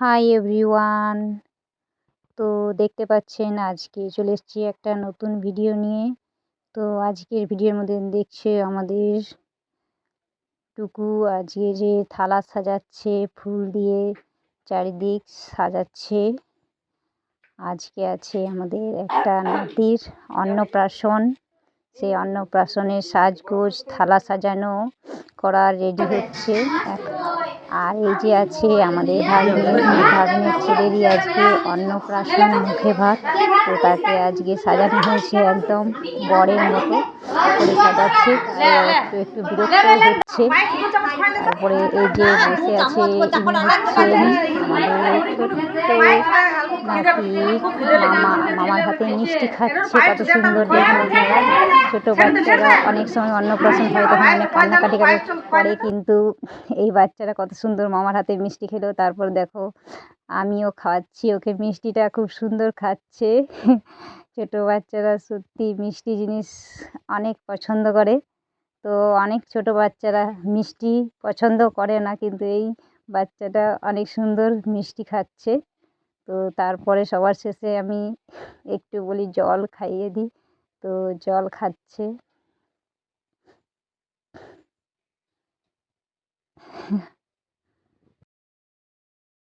Hi everyone. তো দেখতে পাচ্ছেন আজকে চলে এসেছি একটা নতুন ভিডিও নিয়ে। তো আজকের ভিডিওর মধ্যে দেখছে আমাদের টুকু আজকে যে থালা সাজাচ্ছে, ফুল দিয়ে চারিদিক সাজাচ্ছে। আজকে আছে আমাদের একটা নাতির অন্নপ্রাশন। সেই অন্নপ্রাশনের সাজগোজ, থালা সাজানো করা রেডি হচ্ছে। আর এই যে আছে আমাদের ভাগ্নের ছেলেরই আজকে অন্নপ্রাশন, মুখে ভাত। তো তাকে আজকে সাজানো হয়েছে একদম বরের মতো করে সাজাচ্ছে। একটু একটু বিরক্ত হচ্ছে। তারপরে এই যে বসে আছে, ইনি হচ্ছেন আমাদের ছোট্ট নাতি। মামার হাতে মিষ্টি খাচ্ছে, কত সুন্দর দেখতে। ছোটো বাচ্চারা অনেক সময় অন্নপ্রাশন হয় তখন অনেক কান্নাকাটি করে, কিন্তু এই বাচ্চারা কত সুন্দর মামার হাতে মিষ্টি খেলো। তারপর দেখো আমিও খাওয়াচ্ছি ওকে, মিষ্টিটা খুব সুন্দর খাচ্ছে। ছোটো বাচ্চারা সত্যি মিষ্টি জিনিস অনেক পছন্দ করে। তো অনেক ছোটো বাচ্চারা মিষ্টি পছন্দ করে না, কিন্তু এই বাচ্চাটা অনেক সুন্দর মিষ্টি খাচ্ছে। তো তারপরে সবার শেষে আমি একটু বলি জল খাইয়ে দিই, তো জল খাচ্ছে।